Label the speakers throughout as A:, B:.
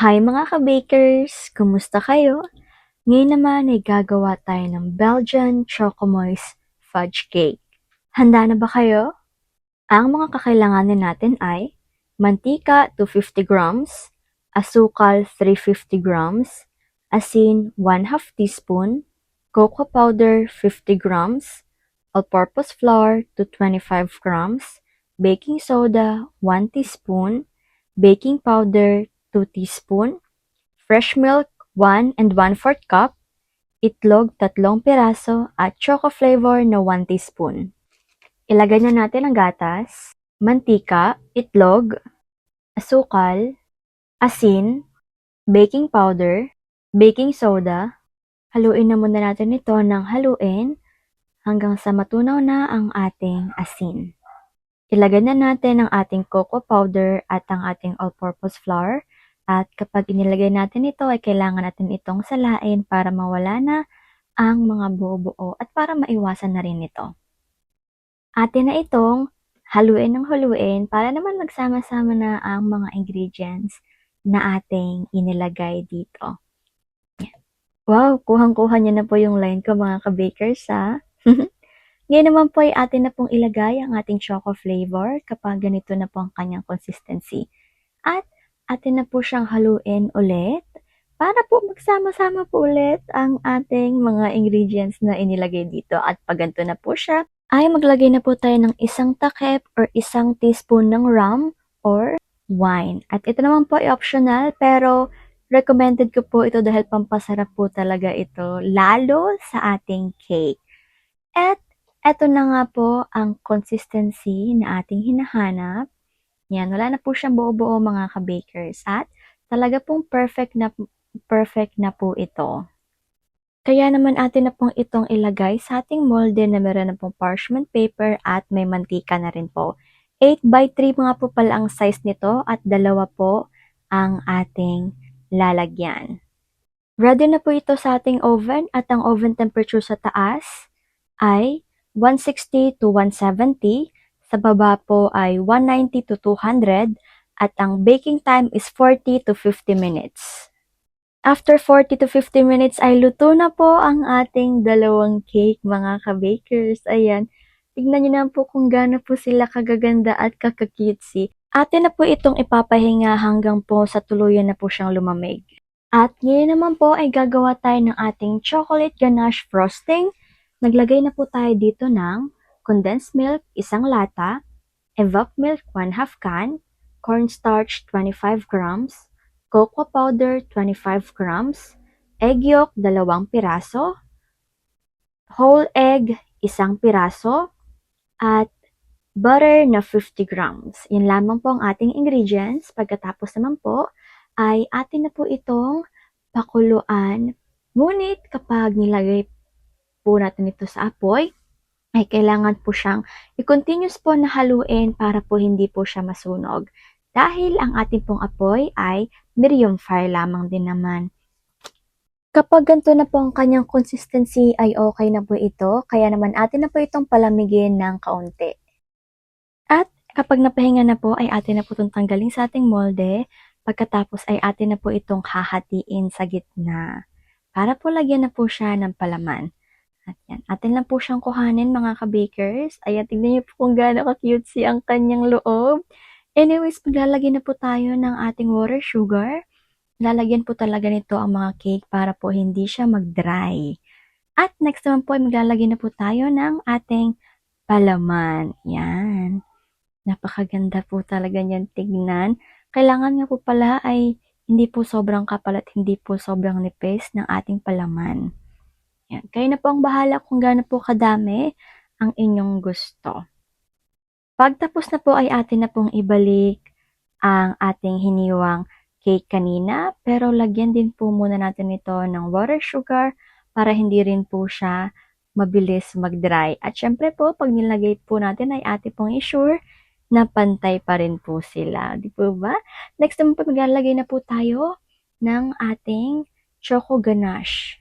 A: Hi mga ka-bakers! Kumusta kayo? Ngayon naman ay gagawa tayo ng Belgian Choco Moist Fudge Cake. Handa na ba kayo? Ang mga kakailanganin natin ay mantika 250 grams, asukal 350 grams, asin 1/2 teaspoon, cocoa powder 50 grams, all-purpose flour 225 grams, baking soda 1 teaspoon, baking powder 2 teaspoon, fresh milk 1 and 1/4 cup, itlog 3 piraso at choco flavor na 1 teaspoon. Ilagay na natin ang gatas, mantika, itlog, asukal, asin, baking powder, baking soda. Haluin na muna natin ito ng haluin hanggang sa matunaw na ang ating asin. Ilagay na natin ang ating cocoa powder at ang ating all-purpose flour. At kapag inilagay natin ito ay kailangan natin itong salain para mawala na ang mga buo-buo at para maiwasan na rin ito. Atin na itong haluin ng haluin para naman magsama-sama na ang mga ingredients na ating inilagay dito. Wow, kuhang-kuha niya na po yung line ko mga ka-bakers ha. Ngayon naman po ay atin na pong ilagay ang ating choco flavor kapag ganito na po ang kanyang consistency. At atin na po siyang haluin ulit para po magsama-sama po ulit ang ating mga ingredients na inilagay dito. At pag ganito na po siya, ay maglagay na po tayo ng isang takip or isang teaspoon ng rum or wine. At ito naman po ay optional pero recommended ko po ito dahil pampasarap po talaga ito lalo sa ating cake. At eto na nga po ang consistency na ating hinahanap. Yan, wala na po siyang buo-buo mga ka-bakers at talaga pong perfect na po ito. Kaya naman atin na pong itong ilagay sa ating molde na meron na pong parchment paper at may mantika na rin po. 8x3 mga po pala ang size nito at 2 po ang ating lalagyan. Ready na po ito sa ating oven at ang oven temperature sa taas ay 160 to 170, sa baba po ay 190 to 200, at ang baking time is 40 to 50 minutes. After 40 to 50 minutes ay luto na po ang ating dalawang cake mga ka-bakers. Ayan, tignan niyo na po kung gaano po sila kagaganda at kakakutesy. Atin na po itong ipapahinga hanggang po sa tuluyan na po siyang lumamig. At ngayon naman po ay gagawa tayo ng ating chocolate ganache frosting. Naglagay na po tayo dito ng condensed milk, 1 lata, evap milk, 1/2 can, cornstarch, 25 grams, cocoa powder, 25 grams, egg yolk, 2 piraso, whole egg, 1 piraso, at butter na 50 grams. Yan lamang po ang ating ingredients. Pagkatapos naman po, ay atin na po itong pakuluan. Ngunit kapag nilagay po natin ito sa apoy, ay kailangan po siyang i-continuous po na haluin para po hindi po siya masunog. Dahil ang ating pong apoy ay medium fire lamang din naman. Kapag ganito na po ang kanyang consistency ay okay na po ito, kaya naman atin na po itong palamigin ng kaunti. At kapag napahinga na po ay atin na po itong tanggalin sa ating molde, pagkatapos ay atin na po itong hahatiin sa gitna para po lagyan na po siya ng palaman. At yan, atin lang po siyang kuhanin mga ka-bakers. Ayan, tignan niyo po kung gaano ka-cutesy ang kanyang loob. Anyways, maglalagay na po tayo ng ating water sugar. Lalagyan po talaga nito ang mga cake para po hindi siya mag-dry. At next naman po ay maglalagay na po tayo ng ating palaman. Yan. Napakaganda po talaga niyan tignan. Kailangan nga po pala ay hindi po sobrang kapal at hindi po sobrang nipis ng ating palaman. Yan. Kayo na po ang bahala kung gaano po kadami ang inyong gusto. Pagtapos na po ay atin na pong ibalik ang ating hiniwang cake kanina, pero lagyan din po muna natin ito ng water sugar para hindi rin po siya mabilis mag-dry. At syempre po, pag nilagay po natin ay atin pong i-sure na pantay pa rin po sila. Di po ba? Next naman po, maglalagay na po tayo ng ating choco ganache.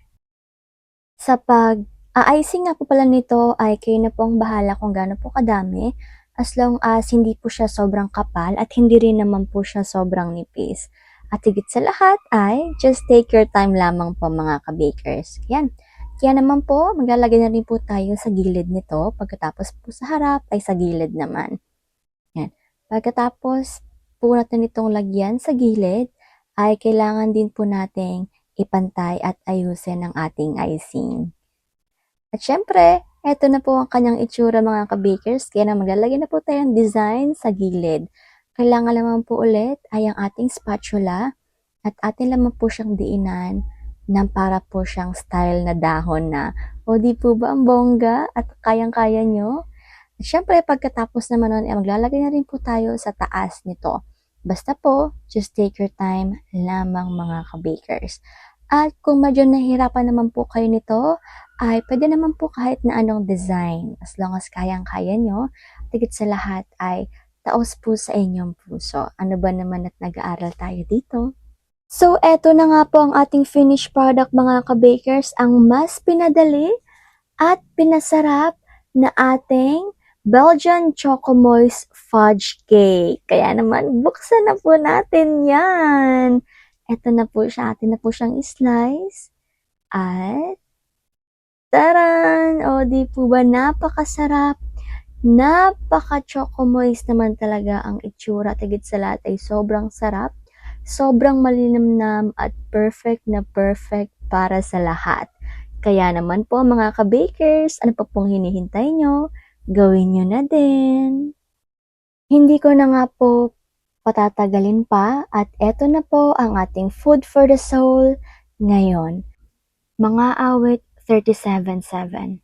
A: Sa pag-icing nga po pala nito ay kayo na po ang bahala kung gaano po kadami as long as hindi po siya sobrang kapal at hindi rin naman po siya sobrang nipis. At higit sa lahat ay just take your time lamang po mga ka-bakers. Yan. Kaya naman po, maglalagay na rin po tayo sa gilid nito. Pagkatapos po sa harap ay sa gilid naman. Yan. Pagkatapos po natin itong lagyan sa gilid, ay kailangan din po nating ipantay at ayusin ang ating icing. At syempre, eto na po ang kanyang itsura mga ka-bakers, kaya na maglalagay na po tayo ng design sa gilid. Kailangan naman po ulit ay ang ating spatula at atin naman po siyang diinan ng para po siyang style na dahon na. O di po ba ang bongga at kayang-kaya nyo? At syempre, pagkatapos naman nun, maglalagay na rin po tayo sa taas nito. Basta po, just take your time lamang mga ka-bakers. At kung medyo nahihirapan naman po kayo nito, ay pwede naman po kahit na anong design. As long as kayang-kaya nyo, tigit sa lahat ay taos po sa inyong puso. Ano ba naman at nag-aaral tayo dito? So, eto na nga po ang ating finished product mga ka-bakers, ang mas pinadali at pinasarap na ating Belgian Choco Moist Fudge Cake. Kaya naman, buksan na po natin yan. Ito na po siya. Atin na po siyang slice. At, taran! O, di po ba napakasarap? Napaka-choco moist naman talaga ang itsura. Tigit sa lahat ay sobrang sarap. Sobrang malinamnam at perfect na perfect para sa lahat. Kaya naman po mga ka-bakers, ano pa pong hinihintay nyo? Gawin nyo na din. Hindi ko na nga po patatagalin pa at eto na po ang ating food for the soul ngayon. Mga awit 37:7.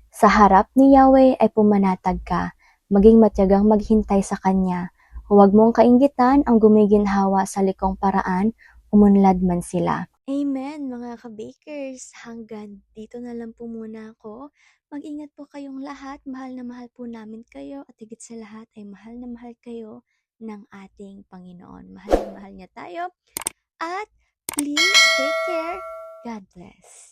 A: Sa harap ni Yahweh ay pumanatag ka, maging matyagang maghintay sa Kanya. Huwag mong kainggitan ang gumiginhawa sa likong paraan, umunlad man sila. Amen mga ka-bakers, hanggang dito na lang po muna ako. Mag-ingat po kayong lahat, mahal na mahal po namin kayo at higit sa lahat ay mahal na mahal kayo ng ating Panginoon. Mahal na mahal niya tayo at please take care. God bless.